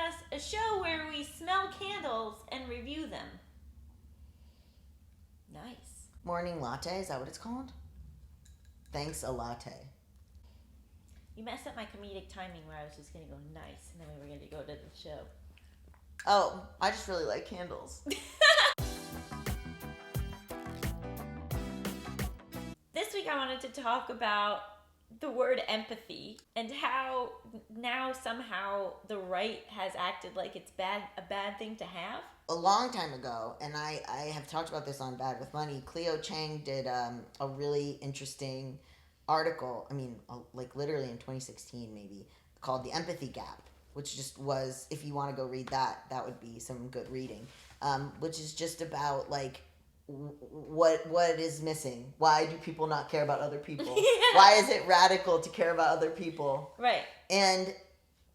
podcast, a show where we smell candles and review them. Nice. Morning latte, is that what it's called? Thanks a latte. You messed up my comedic timing where I was just going to go nice, and then we were going to go to the show. Oh, I just really like candles. This week I wanted to talk about the word empathy and how now somehow the right has acted like it's a bad thing to have. A long time ago, and I have talked about this on Bad with Money, Cleo Chang did a really interesting article, like literally in 2016 maybe, called The Empathy Gap, which just was, if you want to go read that would be some good reading, which is just about like what is missing. Why do people not care about other people? Yeah. Why is it radical to care about other people? Right. And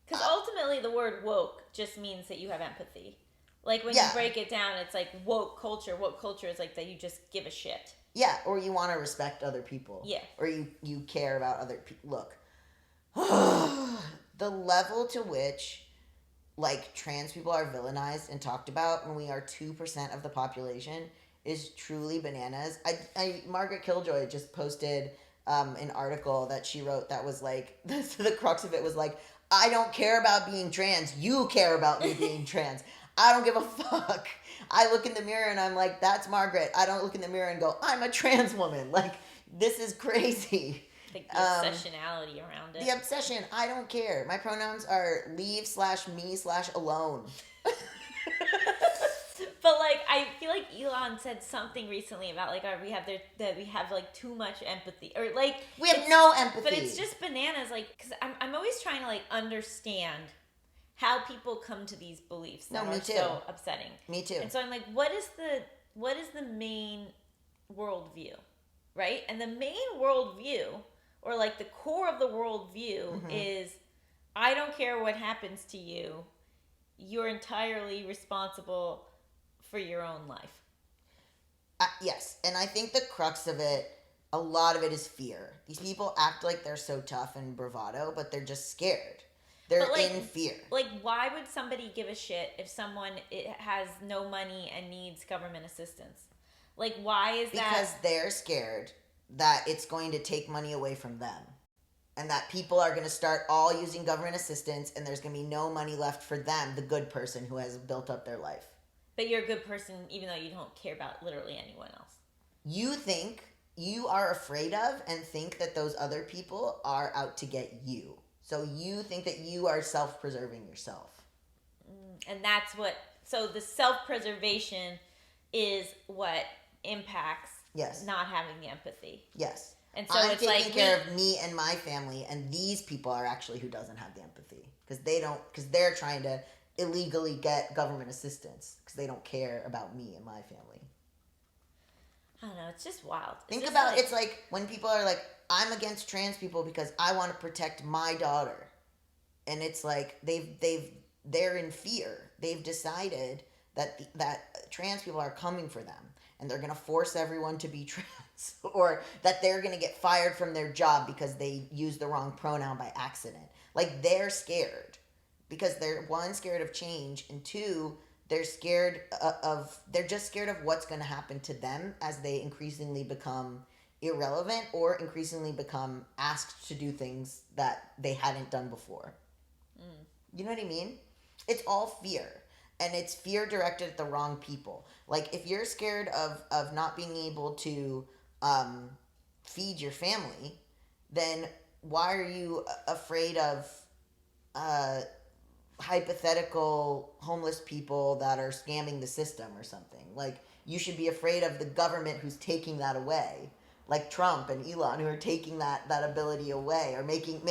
because ultimately the word woke just means that you have empathy. Like when you break it down, it's like woke culture. Woke culture is like that you just give a shit. Yeah, or you want to respect other people. Yeah. Or you care about other people. Look, the level to which like trans people are villainized and talked about when we are 2% of the population is truly bananas. Margaret Killjoy just posted an article that she wrote that was like, the crux of it was like, I don't care about being trans. You care about me being trans. I don't give a fuck. I look in the mirror and I'm like, that's Margaret. I don't look in the mirror and go, I'm a trans woman. Like, this is crazy. Like the obsessionality around it. The obsession. I don't care. My pronouns are leave/me/alone. But like, I feel like Elon said something recently about like we have like too much empathy, or like we have no empathy. But it's just bananas. Like, because I'm always trying to like understand how people come to these beliefs that are so upsetting. Me too. And so I'm like, what is the main worldview, right? And the main worldview, or like the core of the worldview, is I don't care what happens to you. You're entirely responsible for your own life. Yes, and I think the crux of it, a lot of it is fear. These people act like they're so tough and bravado, but they're just scared. They're in fear. Like, why would somebody give a shit if someone has no money and needs government assistance? Like, why is that? Because they're scared that it's going to take money away from them. And that people are going to start all using government assistance, and there's going to be no money left for them, the good person who has built up their life. But you're a good person even though you don't care about literally anyone else. You think, you are afraid of and think that those other people are out to get you. So you think that you are self-preserving yourself. And that's what... So the self-preservation is what impacts not having the empathy. Yes. And so I'm it's taking like care of me and my family, and these people are actually who doesn't have the empathy. Because they're trying to illegally get government assistance because they don't care about me and my family. I don't know, it's just wild. It's like when people are like, I'm against trans people because I want to protect my daughter. And it's like they're in fear. They've decided that trans people are coming for them and they're going to force everyone to be trans, or that they're going to get fired from their job because they used the wrong pronoun by accident. Like, they're scared because they're, one, scared of change, and two, they're scared they're just scared of what's going to happen to them as they increasingly become irrelevant or increasingly become asked to do things that they hadn't done before. You know what I mean? It's all fear. And it's fear directed at the wrong people. Like, if you're scared of not being able to feed your family, then why are you afraid of hypothetical homeless people that are scamming the system or something? Like, you should be afraid of the government who's taking that away. Like Trump and Elon, who are taking that ability away, or making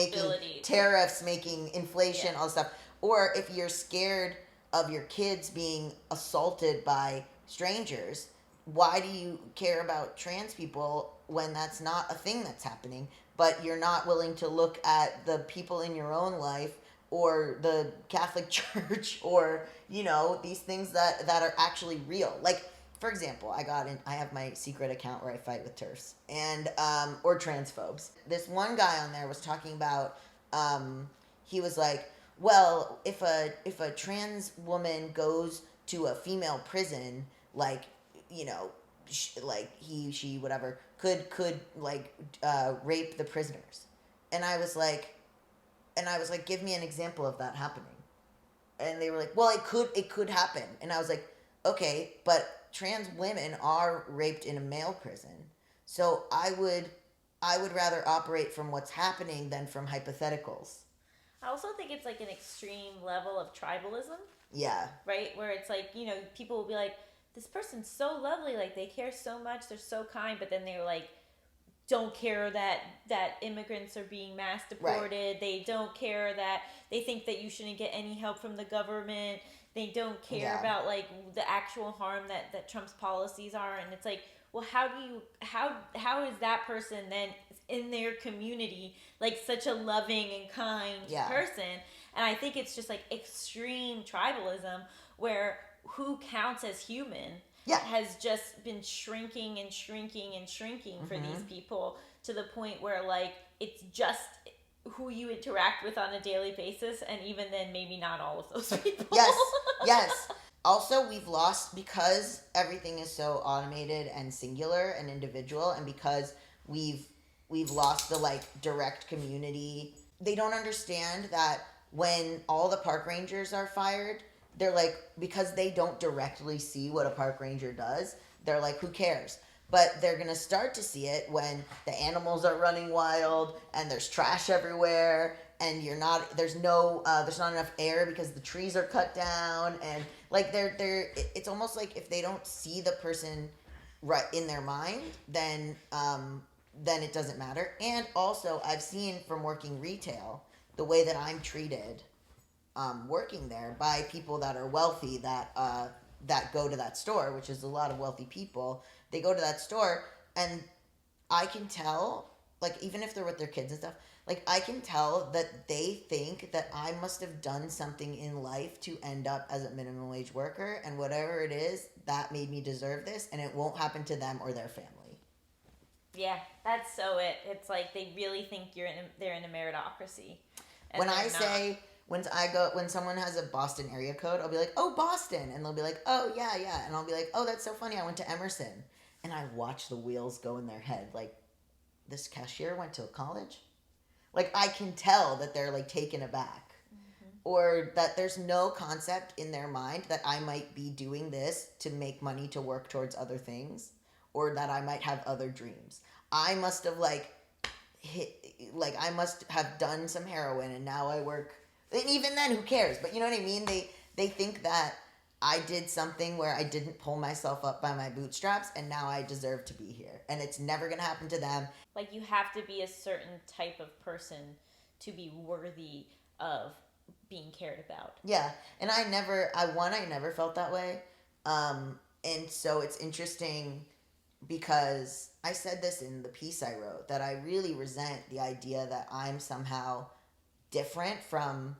tariffs, making inflation, all this stuff. Or if you're scared of your kids being assaulted by strangers, why do you care about trans people when that's not a thing that's happening? But you're not willing to look at the people in your own life, or the Catholic Church, or, you know, these things that are actually real. Like, for example, I have my secret account where I fight with TERFs and or transphobes. This one guy on there was talking about, he was like, well, if a trans woman goes to a female prison, like, you know, like he, she, whatever, could like rape the prisoners, and I was like, give me an example of that happening, and they were like, well, it could happen, and I was like, okay, but trans women are raped in a male prison, so I would rather operate from what's happening than from hypotheticals. I also think it's like an extreme level of tribalism, Yeah. right? Where it's like, you know, people will be like, this person's so lovely, like they care so much, they're so kind, but then they're like, don't care that immigrants are being mass deported. Right. They don't care that they think that you shouldn't get any help from the government. They don't care about like the actual harm that Trump's policies are, and it's like, well, how is that person then in their community like such a loving and kind person? And I think it's just like extreme tribalism where who counts as human has just been shrinking and shrinking and shrinking for these people to the point where like it's just who you interact with on a daily basis, and even then maybe not all of those people. Yes. Also, we've lost, because everything is so automated and singular and individual, and because we've lost the like direct community. They don't understand that when all the park rangers are fired, they're like, because they don't directly see what a park ranger does, they're like, who cares? But they're going to start to see it when the animals are running wild and there's trash everywhere, and there's not enough air because the trees are cut down, and like it's almost like if they don't see the person right in their mind, then it doesn't matter. And also, I've seen from working retail the way that I'm treated working there by people that are wealthy that go to that store, which is a lot of wealthy people. They go to that store, and I can tell, like, even if they're with their kids and stuff, like, I can tell that they think that I must have done something in life to end up as a minimum wage worker, and whatever it is, that made me deserve this, and it won't happen to them or their family. Yeah, that's so it. It's like they really think they're in a meritocracy. When someone has a Boston area code, I'll be like, oh, Boston. And they'll be like, oh, yeah. And I'll be like, oh, that's so funny. I went to Emerson. And I watch the wheels go in their head. Like, this cashier went to college? Like, I can tell that they're, like, taken aback. Mm-hmm. Or that there's no concept in their mind that I might be doing this to make money to work towards other things. Or that I might have other dreams. I must have, I must have done some heroin and now I work. And even then, who cares? But you know what I mean? They think that I did something where I didn't pull myself up by my bootstraps, and now I deserve to be here. And it's never going to happen to them. Like, you have to be a certain type of person to be worthy of being cared about. Yeah. And I never felt that way. And so it's interesting because I said this in the piece I wrote, that I really resent the idea that I'm somehow different from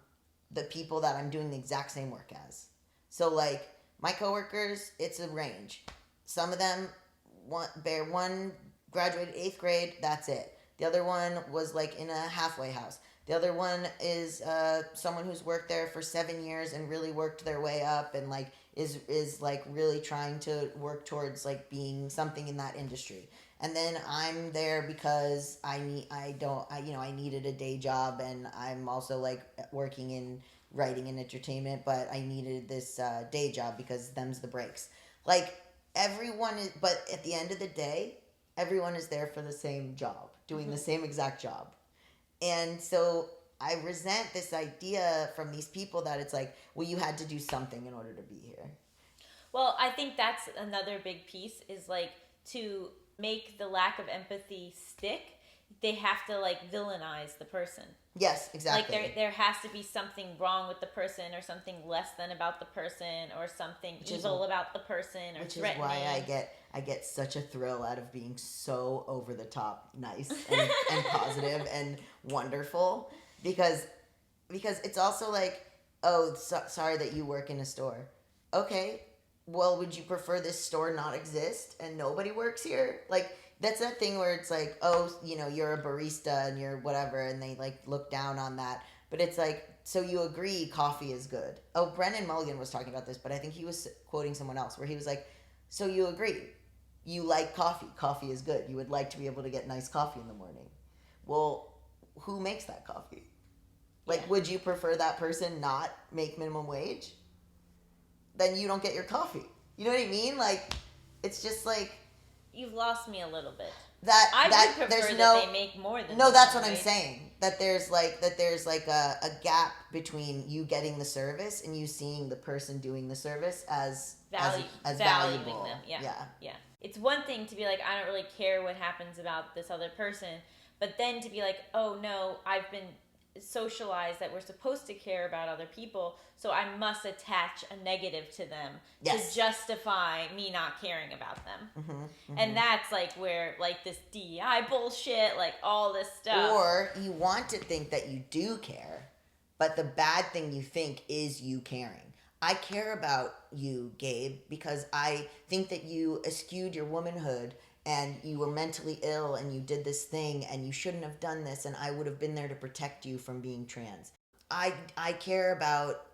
the people that I'm doing the exact same work as. So, like, my coworkers, it's a range. Some of them, one graduated 8th grade, that's it. The other one was, like, in a halfway house. The other one is someone who's worked there for 7 years and really worked their way up and, like, is like, really trying to work towards, like, being something in that industry. And then I'm there because I needed a day job, and I'm also, like, working in writing and entertainment, but I needed this day job because them's the breaks. Like, but at the end of the day, everyone is there for the same job, doing the same exact job. And so I resent this idea from these people that it's like, well, you had to do something in order to be here. Well, I think that's another big piece, is like, to make the lack of empathy stick, they have to, like, villainize the person. Yes, exactly. Like, there has to be something wrong with the person, or something less than about the person, or something evil about the person, or threatening. Which is why I get such a thrill out of being so over the top nice and positive and wonderful, because it's also like, oh, sorry that you work in a store. Okay, well, would you prefer this store not exist and nobody works here? Like, that's that thing where it's like, oh, you know, you're a barista and you're whatever, and they, like, look down on that. But it's like, so you agree coffee is good. Oh, Brennan Mulligan was talking about this, but I think he was quoting someone else where he was like, so you agree. You like coffee. Coffee is good. You would like to be able to get nice coffee in the morning. Well, who makes that coffee? Like, would you prefer that person not make minimum wage? Then you don't get your coffee. You know what I mean? Like, it's just like You've lost me a little bit. that. I that would prefer there's that they make more than no. That's what minimum I'm wage. saying. That there's like a gap between you getting the service and you seeing the person doing the service as Valuing valuable. them. Yeah. It's one thing to be like, I don't really care what happens about this other person, but then to be like, oh no, I've been socialized that we're supposed to care about other people, so I must attach a negative to them Yes. to justify me not caring about them. Mm-hmm. And that's like where like this DEI bullshit, like all this stuff. Or you want to think that you do care, but the bad thing you think is you caring. I care about you, Gabe, because I think that you eschewed your womanhood and you were mentally ill and you did this thing and you shouldn't have done this and I would have been there to protect you from being trans. I care about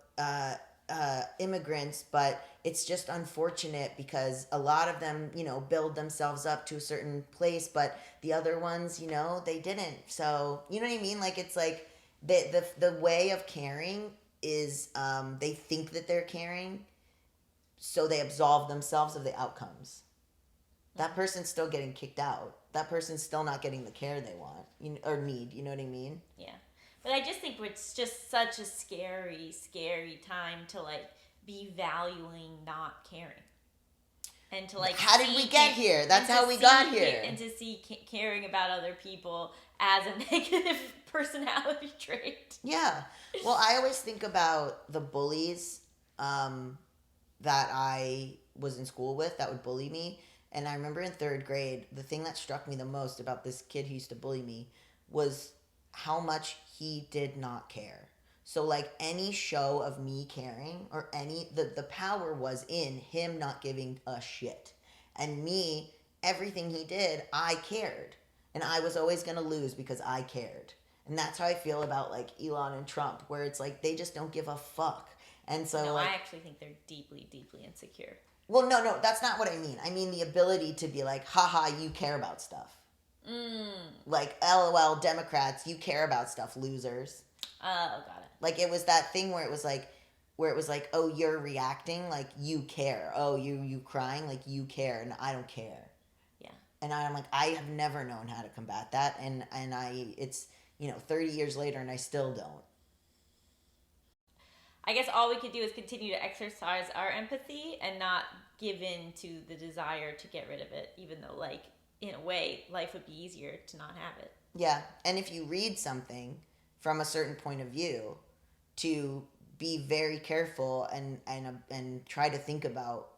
immigrants, but it's just unfortunate because a lot of them, build themselves up to a certain place, but the other ones, they didn't. So, you know what I mean? Like, it's like the way of caring is they think that they're caring, so they absolve themselves of the outcomes. That person's still getting kicked out. That person's still not getting the care they want or need. You know what I mean? Yeah. But I just think it's just such a scary, scary time to like be valuing not caring. And to like how did we get here? That's how we got here. And to see caring about other people as a negative personality trait. Yeah. Well, I always think about the bullies that I was in school with that would bully me. And I remember in third grade, the thing that struck me the most about this kid who used to bully me was how much he did not care. So like any show of me caring or the power was in him not giving a shit. And me, everything he did, I cared. And I was always going to lose because I cared. And that's how I feel about like Elon and Trump, where it's like they just don't give a fuck. And so I actually think they're deeply, deeply insecure. Well, no, that's not what I mean. I mean the ability to be like, haha, you care about stuff. Like, LOL, Democrats, you care about stuff, losers. Oh, got it. Like, it was that thing where it was like, oh, you're reacting, like, you care. Oh, you crying, like, you care, and I don't care. Yeah. And I'm like, I have never known how to combat that, and it's, 30 years later, and I still don't. I guess all we could do is continue to exercise our empathy and not give in to the desire to get rid of it, even though, like, in a way, life would be easier to not have it. Yeah, and if you read something from a certain point of view, to be very careful and try to think about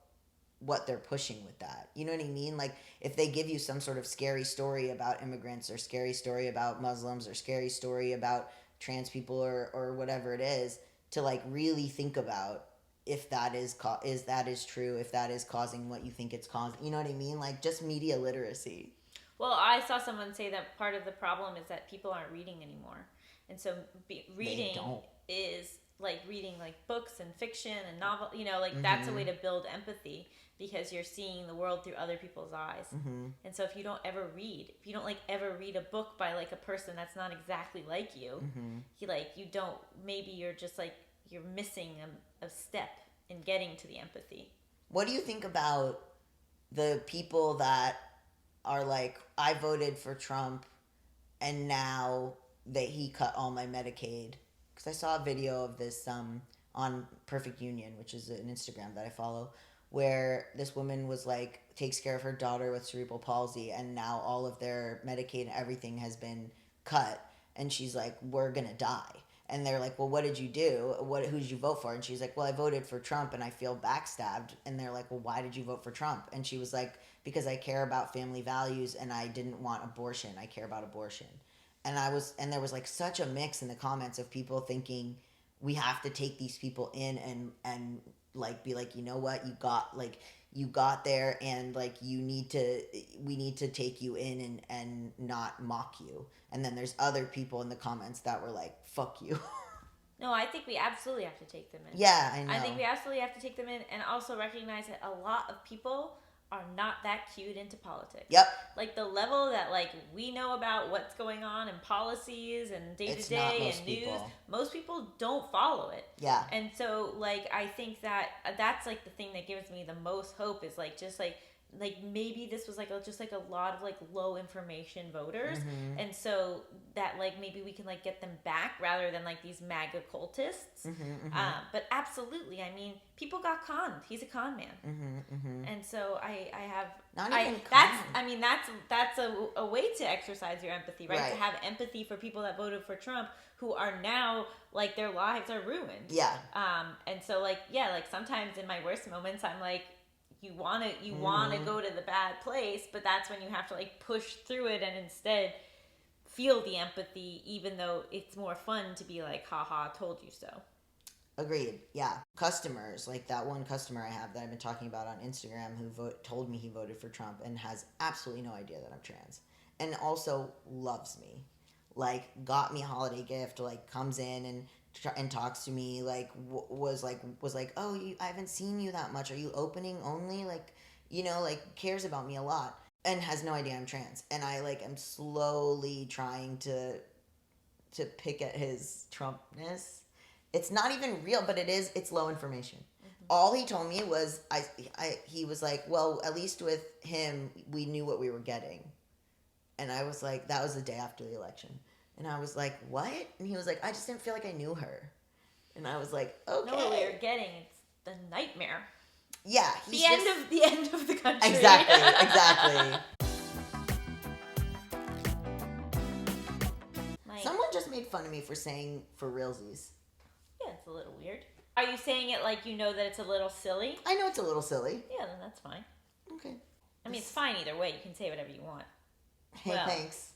what they're pushing with that. You know what I mean? Like, if they give you some sort of scary story about immigrants or scary story about Muslims or scary story about trans people or whatever it is, to like really think about if that is true, if that is causing what you think it's causing. You know what I mean? Like, just media literacy. Well, I saw someone say that part of the problem is that people aren't reading anymore. And so reading is like reading like books and fiction and novel, that's a way to build empathy because you're seeing the world through other people's eyes. Mm-hmm. And so if you don't ever read, if you don't like ever read a book by like a person that's not exactly like you, maybe you're just like, you're missing a step in getting to the empathy. What do you think about the people that are like, I voted for Trump and now that he cut all my Medicaid? Because I saw a video of this on Perfect Union, which is an Instagram that I follow, where this woman was like, takes care of her daughter with cerebral palsy, and now all of their Medicaid and everything has been cut, and she's like, we're gonna die. And they're like, well, what did you do? Who did you vote for? And she's like, well, I voted for Trump and I feel backstabbed. And they're like, well, why did you vote for Trump? And she was like, because I care about family values and I didn't want abortion. I care about abortion. And there was like such a mix in the comments of people thinking we have to take these people in and like be like, you know what, you got there and like we need to take you in and not mock you. And then there's other people in the comments that were like, fuck you. No, I think we absolutely have to take them in. Yeah, I know. I think we absolutely have to take them in and also recognize that a lot of people are not that cued into politics. Yep. Like the level that like we know about what's going on in policies and day It's to not day most and news, people. most people don't follow it. Yeah. And so like I think that that's like the thing that gives me the most hope is like just like maybe this was like just like a lot of like low information voters, and so that like maybe we can like get them back rather than like these MAGA cultists. But absolutely, I mean, people got conned. He's a con man, and so I have Not even that's a way to exercise your empathy, right? To have empathy for people that voted for Trump who are now like their lives are ruined. Yeah. And so like like sometimes in my worst moments I'm like, you want to go to the bad place, but that's when you have to like push through it and instead feel the empathy, even though it's more fun to be like, haha, told you so. Agreed. Yeah. Customers, like that one customer I have that I've been talking about on Instagram who told me he voted for Trump and has absolutely no idea that I'm trans, and also loves me, like got me a holiday gift, like comes in and talks to me, like was like oh, I haven't seen you that much, are you opening only, like, you know, like cares about me a lot and has no idea I'm trans, and I like am slowly trying to pick at his Trumpness. It's not even real, but it's low information. All he told me was he was like, well, at least with him we knew what we were getting, and I was like, that was the day after the election. And I was like, what? And he was like, I just didn't feel like I knew her. And I was like, okay. No, what we were getting, it's the nightmare. Yeah. The end of the country. Exactly. Someone just made fun of me for saying for realsies. Yeah, it's a little weird. Are you saying it like you know that it's a little silly? I know it's a little silly. Yeah, then that's fine. Okay. I mean, it's fine either way. You can say whatever you want. Hey, thanks.